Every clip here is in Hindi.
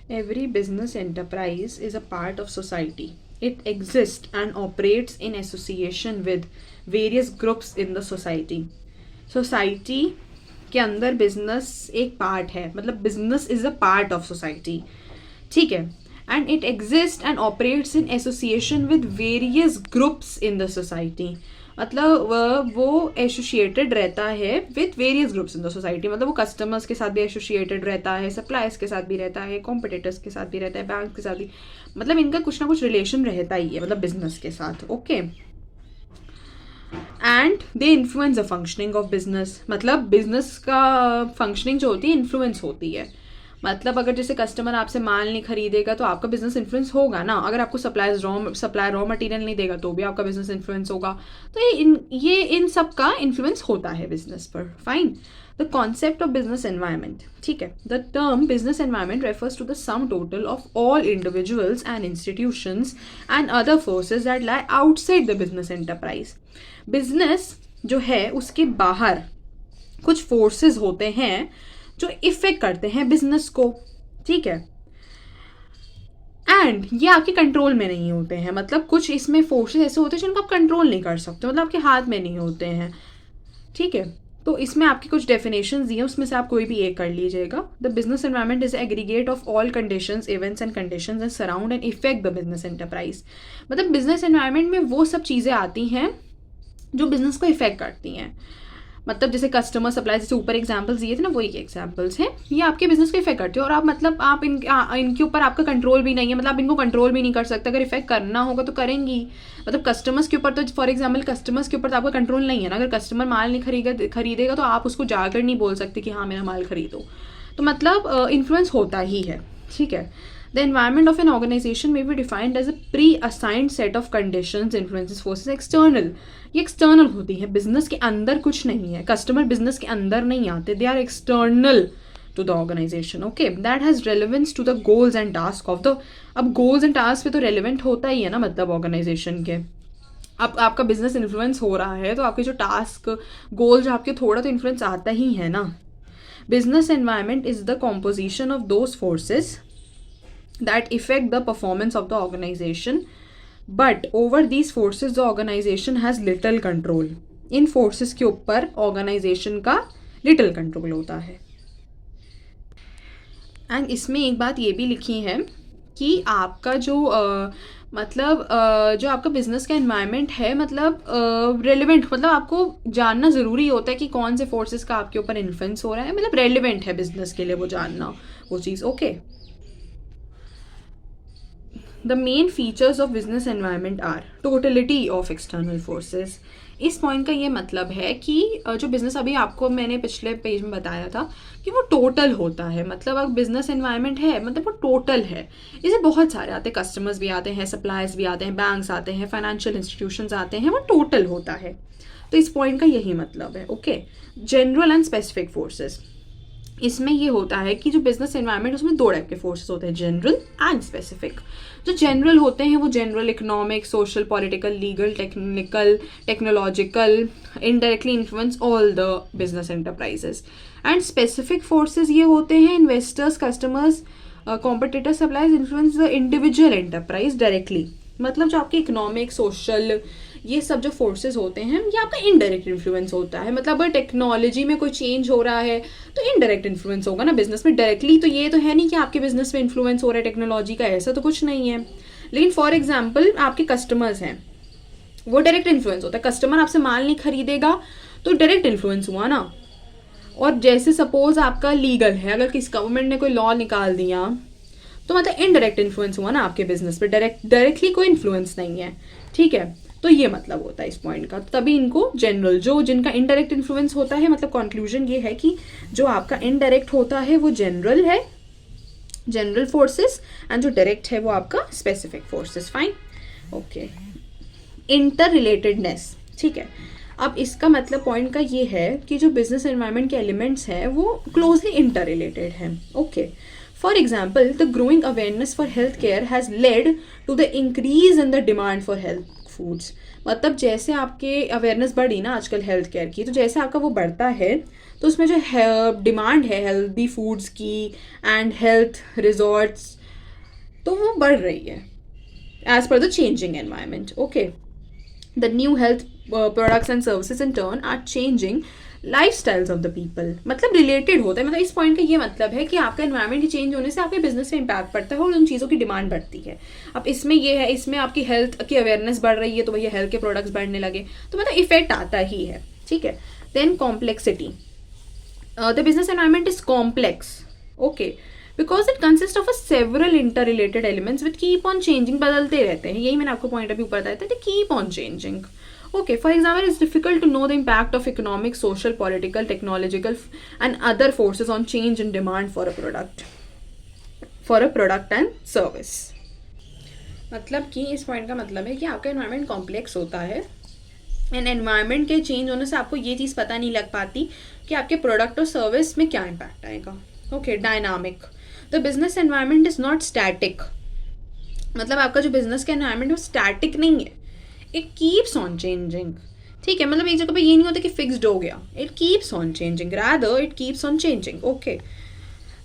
Every business enterprise is a part of society. It exists and operates in association with various groups in the society. Society के अंदर बिजनेस एक पार्ट है, मतलब business is a part of society, ठीक है. And it exist and operates in association with various groups in the society. मतलब वो एसोसिएटेड रहता है with various groups in the society. मतलब वो कस्टमर्स के साथ भी एसोसिएटेड रहता है, सप्लायर्स के साथ भी रहता है, कॉम्पिटिटर्स के साथ भी रहता है, बैंक के साथ भी. मतलब इनका कुछ ना कुछ रिलेशन रहता ही है, मतलब बिजनेस के साथ. Okay. And they influence the functioning of business. मतलब बिजनेस का फंक्शनिंग जो होती है इन्फ्लुएंस होती है. मतलब अगर जैसे कस्टमर आपसे माल नहीं खरीदेगा तो आपका बिजनेस इन्फ्लुएंस होगा ना. अगर आपको सप्लाई रॉ मटेरियल नहीं देगा तो भी आपका बिजनेस इन्फ्लुएंस होगा. तो ये इन सब का इन्फ्लुएंस होता है बिजनेस पर. Fine. The concept of business environment, ठीक है. The term business environment refers to the sum total of all individuals and institutions and other forces that lie outside the business enterprise. Business जो है उसके बाहर कुछ फोर्सेज होते हैं जो इफेक्ट करते हैं बिजनेस को, ठीक है. एंड ये आपके कंट्रोल में नहीं होते हैं. मतलब कुछ इसमें फोर्सेस ऐसे होते हैं जिनको आप कंट्रोल नहीं कर सकते, मतलब आपके हाथ में नहीं होते हैं, ठीक है. तो इसमें आपकी कुछ डेफिनेशंस दी हैं, उसमें से आप कोई भी एक कर लीजिएगा. The business environment is aggregate of all conditions, events and conditions and surround and effect the business enterprise. मतलब बिजनेस एनवायरमेंट में वो सब चीज़ें आती हैं जो बिजनेस को इफेक्ट करती हैं. मतलब जैसे कस्टमर सप्लाई, जैसे ऊपर एग्जांपल्स दिए थे ना, वही एग्जांपल्स हैं. ये आपके बिजनेस को इफेक्ट करते हो और आप मतलब आप इनके ऊपर आपका कंट्रोल भी नहीं है. मतलब आप इनको कंट्रोल भी नहीं कर सकते. अगर इफेक्ट करना होगा तो करेंगी. मतलब कस्टमर्स के ऊपर तो फॉर एग्जांपल कस्टमर्स के ऊपर तो आपका कंट्रोल नहीं है ना. अगर कस्टमर माल नहीं खरीदेगा तो आप उसको जाकर नहीं बोल सकते कि हाँ मेरा माल खरीदो. तो मतलब इन्फ्लुएंस होता ही है, ठीक है. The environment of an organization may be defined as a pre-assigned set of conditions, influences, forces, external. ये एक्सटर्नल होती है. बिजनेस के अंदर कुछ नहीं है. कस्टमर बिजनेस के अंदर नहीं आते. They are external to the organisation. Okay. That has relevance to the goals and task of the. अब गोल्स एंड टास्क पे तो रेलिवेंट होता ही है ना, मतलब ऑर्गेनाइजेशन के. अब आपका बिजनेस इन्फ्लुएंस हो रहा है तो आपके जो टास्क गोल्स आपके थोड़ा तो इन्फ्लुएंस आता ही है ना. Business environment is the composition of those forces that affect the performance of the organization, but over these forces the organization has little control. In forces के ऊपर organization का little control होता है. एंड इसमें एक बात ये भी लिखी है कि आपका जो मतलब जो आपका बिजनेस का एनवायरनमेंट है, मतलब रेलिवेंट, मतलब आपको जानना ज़रूरी होता है कि कौन से फोर्सेस का आपके ऊपर इन्फ्लुएंस हो रहा है. मतलब रेलिवेंट है बिजनेस के लिए वो जानना, वो चीज़. Okay. The main features of business environment are totality of external forces. इस पॉइंट का ये मतलब है कि जो बिजनेस, अभी आपको मैंने पिछले पेज में बताया था कि वो टोटल होता है. मतलब अगर बिजनेस एनवायरनमेंट है मतलब वो टोटल है. इसे बहुत सारे आते हैं, कस्टमर्स भी आते हैं, सप्लायर्स भी आते हैं, बैंक्स आते हैं, फाइनेंशियल इंस्टीट्यूशंस आते हैं. वो टोटल होता है. तो इस पॉइंट का यही मतलब है. Okay. General and specific forces. इसमें ये होता है कि जो बिजनेस एनवायरनमेंट उसमें दो टाइप के फोर्सेस होते हैं, जनरल एंड स्पेसिफिक. जो जनरल होते हैं वो general economic, social, political, legal, technical, technological, indirectly influence all the business enterprises. And specific forces ये होते हैं investors, customers, competitor, suppliers, influence the individual enterprise directly. मतलब जो आपके इकोनॉमिक, सोशल, ये सब जो फोर्सेस होते हैं ये आपका इनडायरेक्ट इन्फ्लुएंस होता है. मतलब अगर टेक्नोलॉजी में कोई चेंज हो रहा है तो इनडायरेक्ट इन्फ्लुएंस होगा ना बिजनेस में. डायरेक्टली तो ये तो है नहीं कि आपके बिजनेस में इन्फ्लुएंस हो रहा है टेक्नोलॉजी का, ऐसा तो कुछ नहीं है. लेकिन फॉर एग्जाम्पल आपके कस्टमर्स हैं, वो डायरेक्ट इन्फ्लुएंस होता है. कस्टमर आपसे माल नहीं खरीदेगा तो डायरेक्ट इन्फ्लुएंस हुआ ना. और जैसे सपोज आपका लीगल है, अगर किसी गवर्नमेंट ने कोई लॉ निकाल दिया तो मतलब इनडायरेक्ट इन्फ्लुएंस हुआ ना आपके बिजनेस पे. डायरेक्टली कोई इन्फ्लुएंस नहीं है, ठीक है. तो ये मतलब होता है इस पॉइंट का. तभी इनको जनरल, जो जिनका इनडायरेक्ट इन्फ्लुएंस होता है, मतलब कंक्लूजन ये है कि जो आपका इनडायरेक्ट होता है वो जनरल है, जनरल फोर्सेस, एंड जो डायरेक्ट है वो आपका specific forces. Fine. Okay. Inter relatedness, ठीक है. अब इसका मतलब पॉइंट का ये है कि जो बिजनेस एनवायरनमेंट के एलिमेंट्स हैं वो क्लोजली इंटर रिलेटेड हैं. Okay. For example, the growing awareness for healthcare has led to the increase in the demand for foods. मतलब जैसे आपके अवेयरनेस बढ़ी ना आजकल हेल्थ केयर की, तो जैसे आपका वो बढ़ता है तो उसमें जो डिमांड है हेल्दी फूड्स की एंड हेल्थ रिजॉर्ट्स, तो वो बढ़ रही है as per the changing environment. Okay, the new health products and services in turn are changing life styles of the people. मतलब रिलेटेड होता है, मतलब इस पॉइंट का ये मतलब है कि आपका एनवायरमेंट के चेंज होने से आपके बिजनेस में इम्पैक्ट पड़ता है और उन चीज़ों की डिमांड बढ़ती है। अब इसमें ये है, इसमें आपकी हेल्थ की अवेयरनेस बढ़ रही है तो भैया हेल्थ के प्रोडक्ट्स बढ़ने लगे, तो मतलब इफेक्ट आता ही है। ठीक है, then complexity, the business environment is complex, okay, because it consist of several inter related elements which keep on changing, बदलते रहते हैं। यही मैंने आपको पॉइंट अभी ऊपर बताया था, keep on changing. Okay, for example, it's difficult to know the impact of economic, social, political, technological, and other forces on change in demand for a product and service. मतलब कि इस पॉइंट का मतलब है कि आपका एनवायरनमेंट कॉम्प्लेक्स होता है एंड एनवायरनमेंट के चेंज होने से आपको ये चीज़ पता नहीं लग पाती कि आपके प्रोडक्ट और सर्विस में क्या इम्पैक्ट आएगा। Okay, dynamic, the business environment is not static. मतलब आपका जो बिजनेस का एनवायरनमेंट वो स्टैटिक नहीं है, इट कीप्स ऑन चेंजिंग। ठीक है, मतलब एक जगह पे ये नहीं होता कि फिक्स्ड हो गया, it keeps on changing, rather it keeps on changing. Okay,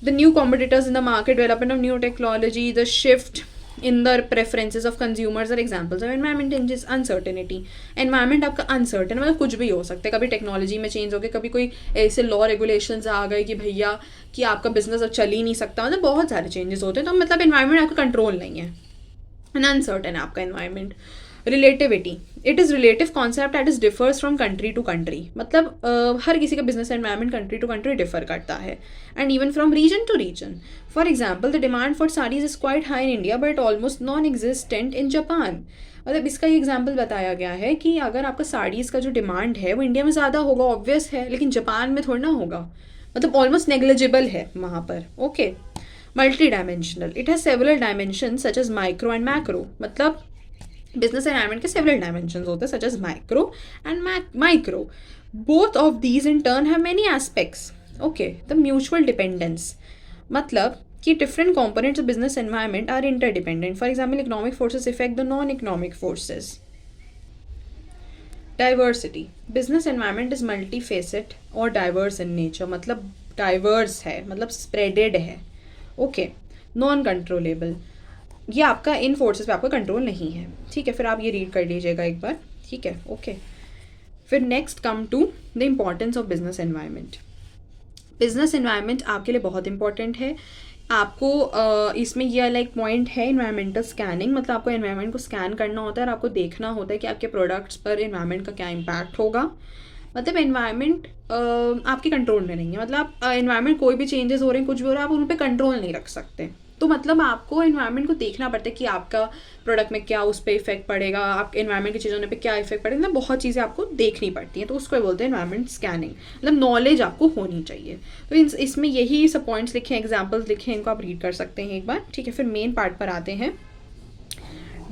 the new competitors in the market, development of new technology, the shift in the preferences of consumers are examples of environment changes. Uncertainty, environment आपका अनसर्टेन, मतलब कुछ भी हो सकता है, कभी टेक्नोलॉजी में चेंज हो गया, कभी कोई ऐसे लॉ रेगुलेशंस आ गए कि भैया कि आपका बिजनेस अब चल ही नहीं सकता, मतलब बहुत सारे चेंजेस होते हैं। तो मतलब एनवायरमेंट आपका कंट्रोल नहीं है, अनसर्टेन है आपका environment. Relativity, it is relative concept that is differs from country to country. मतलब हर किसी का business environment country to country differ करता है and even from region to region. For example, the demand for saris is quite high in India but almost non existent in Japan. मतलब इसका ये एग्जाम्पल बताया गया है कि अगर आपका साड़ीज़ का जो डिमांड है वो इंडिया में ज़्यादा होगा, ऑब्वियस है, लेकिन जापान में थोड़ा ना होगा, मतलब ऑलमोस्ट नेग्लिजिबल है वहाँ पर। Okay, multi dimensional, it has several dimension such as micro and macro. मतलब बिजनेस एनवायरनमेंट के सेवरल डायमेंशंस होते हैं such as micro and micro. Both of these in turn have many aspects. Okay, the mutual dependence, मतलब कि different components of business environment are interdependent. For example, economic forces effect the non economic forces. Diversity, business environment is multi facet और डाइवर्स इन नेचर। मतलब डाइवर्स है, मतलब स्प्रेडेड है। ओके, नॉन कंट्रोलेबल, ये आपका इन फोर्सेस पे आपका कंट्रोल नहीं है। ठीक है, फिर आप ये रीड कर लीजिएगा एक बार। ठीक है, ओके। फिर next come to the importance of business environment. Business environment आपके लिए बहुत इंपॉर्टेंट है। आपको इसमें यह लाइक पॉइंट है एनवायरमेंटल स्कैनिंग, मतलब आपको एनवायरनमेंट को स्कैन करना होता है और आपको देखना होता है कि आपके प्रोडक्ट्स पर एनवायरनमेंट का क्या इम्पैक्ट होगा। मतलब एनवायरनमेंट आपके कंट्रोल में नहीं है, मतलब आप एनवायरनमेंट कोई भी चेंजेस हो रहे हैं, कुछ भी हो रहा है, आप उन पर कंट्रोल नहीं रख सकते। तो मतलब आपको एनवायरनमेंट को देखना पड़ता है कि आपका प्रोडक्ट में क्या उस पर इफेक्ट पड़ेगा, आपके एनवायरनमेंट की चीज़ों पे क्या इफेक्ट पड़ेगा, मतलब बहुत चीज़ें आपको देखनी पड़ती हैं। तो उसको बोलते हैं एनवायरनमेंट स्कैनिंग, मतलब नॉलेज आपको होनी चाहिए। तो इसमें यही सब पॉइंट्स लिखे हैं, एग्जाम्पल्स लिखे हैं, इनको आप रीड कर सकते हैं एक बार। ठीक है, फिर मेन पार्ट पर आते हैं।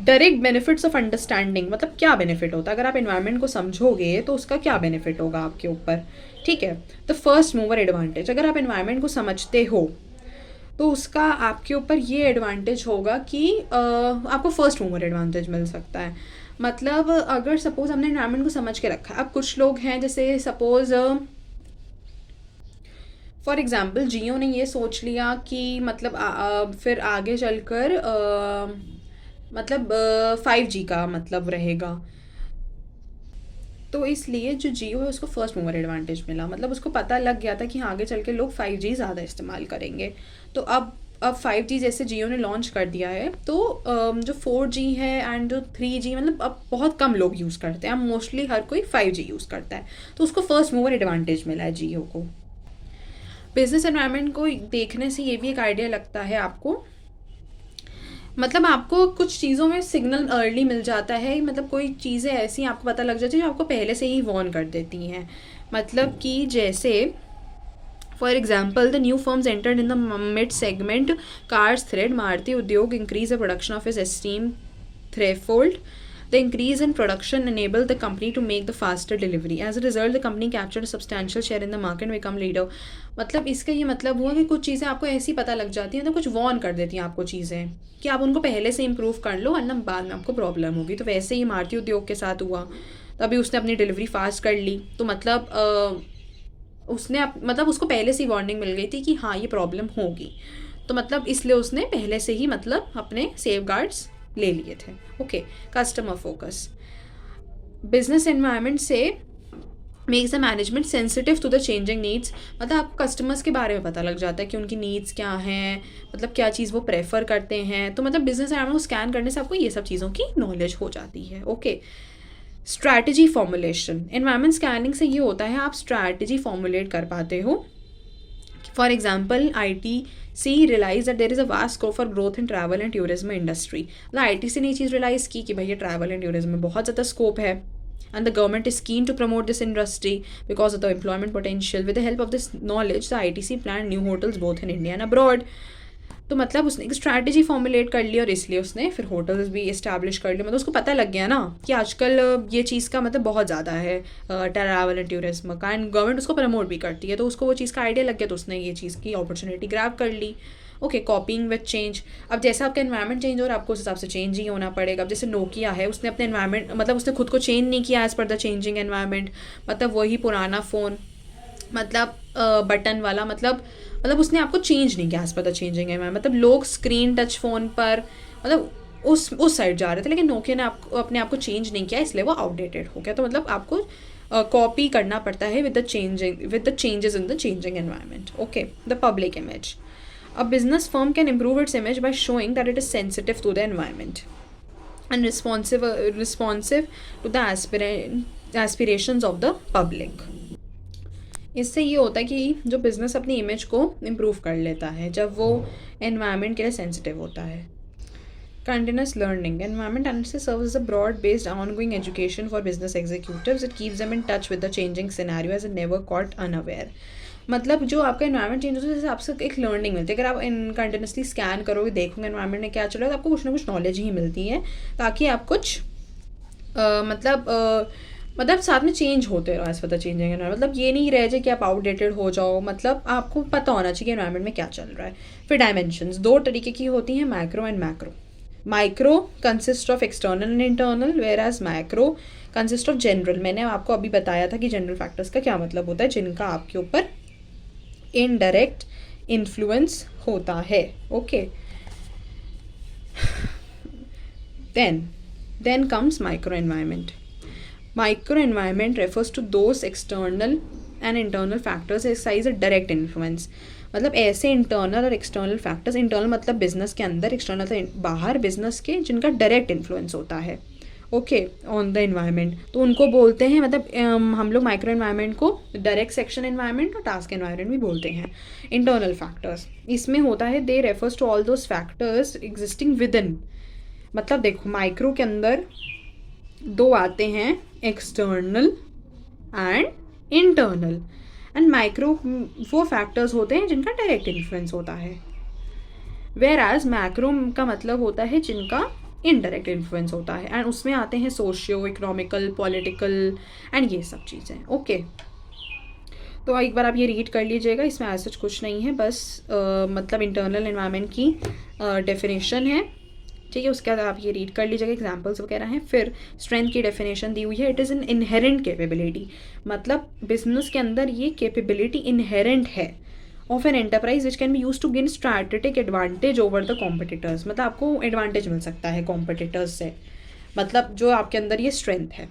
डायरेक्ट बेनिफिट्स ऑफ अंडरस्टैंडिंग, मतलब क्या बेनिफिट होता है अगर आप एनवायरनमेंट को समझोगे तो उसका क्या बेनिफिट होगा आपके ऊपर। ठीक है, द फर्स्ट मूवर एडवांटेज, अगर आप एनवायरनमेंट को समझते हो तो उसका आपके ऊपर ये एडवांटेज होगा कि आपको फर्स्ट मूवर एडवांटेज मिल सकता है। मतलब अगर सपोज हमने एनवायरनमेंट को समझ के रखा है, अब कुछ लोग हैं जैसे सपोज फॉर एग्जांपल जियो ने ये सोच लिया कि मतलब फिर आगे चलकर मतलब 5G का मतलब रहेगा, तो इसलिए जो जियो है उसको फर्स्ट मूवर एडवांटेज मिला। मतलब उसको पता लग गया था कि आगे चल के लोग 5G ज़्यादा इस्तेमाल करेंगे। तो अब 5G जैसे जियो ने लॉन्च कर दिया है, तो जो 4G है एंड जो 3G मतलब अब बहुत कम लोग यूज़ करते हैं, अब मोस्टली हर कोई 5G यूज़ करता है, तो उसको फर्स्ट मूवर एडवांटेज मिला है जियो को। बिजनेस एनवायरनमेंट को देखने से ये भी एक आइडिया लगता है आपको, मतलब आपको कुछ चीज़ों में सिग्नल अर्ली मिल जाता है, मतलब कोई चीज़ें ऐसी आपको पता लग जाती है जो आपको पहले से ही वॉर्न कर देती हैं। मतलब कि जैसे for example, the new firms entered in the mid segment cars thread, Maruti Udyog increase the production of its Esteem threefold The increase in production enabled the company to make the faster delivery. As a result, the company captured a substantial share in the market and become leader. मतलब इसका ये मतलब हुआ कि कुछ चीज़ें आपको ऐसी पता लग जाती हैं, तो कुछ वॉर्न कर देती हैं आपको चीज़ें कि आप उनको पहले से इम्प्रूव कर लो वरना बाद में आपको प्रॉब्लम होगी. तो वैसे ही मारुति उद्योग के साथ हुआ. तो अभी उसने अपनी डिलीवरी फास्ट कर ली, तो मतलब मतलब उसको पहले से ही वार्निंग मिल गई थी कि हाँ ये प्रॉब्लम होगी. तो मतलब इसलिए उसने पहले से ही मतलब अपने सेफगार्ड्स ले लिए थे. Okay, customer focus. Business environment से makes the management sensitive to the changing needs. मतलब आपको कस्टमर्स के बारे में पता लग जाता है कि उनकी नीड्स क्या हैं, मतलब क्या चीज़ वो प्रेफर करते हैं. तो मतलब बिजनेस एनवायरनमेंट को स्कैन करने से आपको ये सब चीज़ों की नॉलेज हो जाती है. Okay, strategy formulation. Environment scanning से ये होता है आप स्ट्रैटेजी फॉर्मुलेट कर पाते हो. For example, ITC realise that there is a vast scope for growth in travel and tourism industry. मतलब ITC ने ये चीज़ रियलाइज़ की कि भैया ट्रैवल एंड टूरिज्म में बहुत ज़्यादा स्कोप है. And the government is keen to promote this industry because of the employment potential. With the help of this knowledge, the ITC planned new hotels both in India and abroad. तो मतलब उसने एक स्ट्रैटेजी फॉर्मुलेट कर ली और इसलिए उसने फिर होटल्स भी इस्टेब्लिश कर लिए. मतलब उसको पता लग गया ना कि आजकल ये चीज़ का मतलब बहुत ज़्यादा है ट्रैवल एंड टूरिज्म का, एंड गवर्नमेंट उसको प्रमोट भी करती है. तो उसको वो चीज़ का आइडिया लग गया, तो उसने ये चीज़ की अपॉर्चुनिटी ग्रैब कर ली. Okay, coping with change. अब जैसा आपका एनवायरनमेंट चेंज हो रहा है आपको उस हिसाब से चेंज ही होना पड़ेगा. अब जैसे नोकिया है, उसने अपने एनवायरनमेंट मतलब उसने खुद को चेंज नहीं किया as per the changing environment. मतलब वही पुराना फ़ोन, मतलब बटन वाला, मतलब उसने आपको चेंज नहीं किया as per the changing environment. मतलब लोग स्क्रीन टच फ़ोन पर मतलब उस साइड जा रहे थे, लेकिन नोकिया ने अपने आप को चेंज नहीं किया, इसलिए वो आउटडेटेड हो गया. तो मतलब आपको कॉपी करना पड़ता है with the changes in the changing environment. Okay, the public image. A business firm can improve its image by showing that it is sensitive to the environment and responsive to the aspirations of the public. इससे ये होता है कि जो बिज़नेस अपनी इमेज को इम्प्रूव कर लेता है जब वो एनवायरनमेंट के लिए सेंसिटिव होता है. Continuous learning. Environment analysis serves as a broad-based ongoing education for business executives. It keeps them in touch with the changing scenario as a never caught unaware. मतलब जो आपका एनवायरनमेंट चेंज होता है, जैसे आपसे एक लर्निंग मिलती है. अगर आप कंटिन्यूसली स्कैन करोगे, देखोगे एनवायरनमेंट में क्या चल रहा है, तो आपको कुछ ना कुछ नॉलेज ही मिलती है, ताकि आप कुछ मतलब साथ में चेंज होते रहो as per the changing environment. मतलब ये नहीं रह जाए कि आप आउटडेटेड हो जाओ. मतलब आपको पता होना चाहिए कि एनवायरनमेंट में क्या चल रहा है. फिर डायमेंशंस 2 तरीके की होती हैं, micro and macro. Micro consist of external and internal, where as macro consist of general. मैंने आपको अभी बताया था कि जनरल फैक्टर्स का क्या मतलब होता है, जिनका आपके ऊपर इनडायरेक्ट इन्फ्लुएंस होता है. Okay, then comes micro environment. Micro environment refers to those external and internal factors exercise a direct influence. मतलब ऐसे इंटरनल और एक्सटर्नल फैक्टर्स, इंटरनल मतलब बिजनेस के अंदर, एक्सटर्नल मतलब बाहर बिजनेस के, जिनका डायरेक्ट इन्फ्लुएंस होता है ओके ऑन द एनवायरनमेंट. तो उनको बोलते हैं, मतलब हम लोग माइक्रो एनवायरनमेंट को डायरेक्ट सेक्शन एनवायरनमेंट और टास्क एनवायरनमेंट भी बोलते हैं. इंटरनल फैक्टर्स इसमें होता है they refers to all those factors existing within. मतलब देखो, माइक्रो के अंदर 2 आते हैं, external and internal. And micro वो फैक्टर्स होते हैं जिनका डायरेक्ट इन्फ्लुएंस होता है, वेयर एज मैक्रो का मतलब होता है जिनका इनडायरेक्ट इन्फ्लुएंस होता है. एंड उसमें आते हैं सोशियो इकोनॉमिकल, पॉलिटिकल एंड ये सब चीज़ें. ओके, तो एक बार आप ये रीड कर लीजिएगा, इसमें ऐसा कुछ नहीं है, बस मतलब इंटरनल एनवायरनमेंट की डेफिनेशन है, ठीक है. उसके बाद आप ये रीड कर लीजिएगा, एग्जांपल्स वगैरह हैं. फिर स्ट्रेंथ की डेफिनेशन दी हुई है, it is an inherent capability. मतलब बिजनेस के अंदर ये कैपेबिलिटी इनहेरेंट है of an enterprise which can be use to gain strategic advantage over the competitors. मतलब आपको एडवांटेज मिल सकता है कॉम्पिटिटर्स से, मतलब जो आपके अंदर ये स्ट्रेंथ है.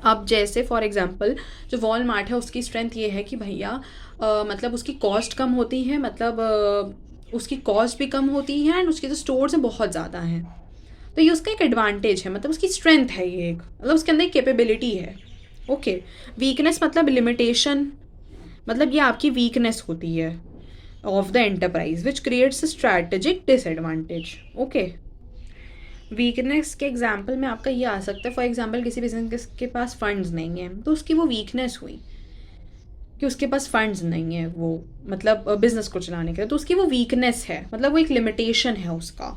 अब जैसे फॉर एग्जांपल जो वॉलमार्ट है, उसकी स्ट्रेंथ ये है कि भैया मतलब उसकी कॉस्ट कम होती है, मतलब उसकी कॉस्ट भी कम होती है, एंड उसके जो स्टोर्स हैं बहुत ज़्यादा हैं. तो ये उसका एक एडवांटेज है, मतलब उसकी स्ट्रेंथ है ये एक, मतलब उसके अंदर एक कैपेबिलिटी है. ओके, वीकनेस मतलब लिमिटेशन, मतलब ये आपकी वीकनेस होती है of the enterprise which creates a strategic disadvantage. Okay, weakness के एग्जाम्पल में आपका ये आ सकता है, फॉर एग्जाम्पल किसी बिजनेस के पास फंड्स नहीं है, तो उसकी वो वीकनेस हुई कि उसके पास फंड्स नहीं है, वो मतलब बिजनेस को चलाने के लिए, तो उसकी वो वीकनेस है, मतलब वो एक लिमिटेशन है उसका.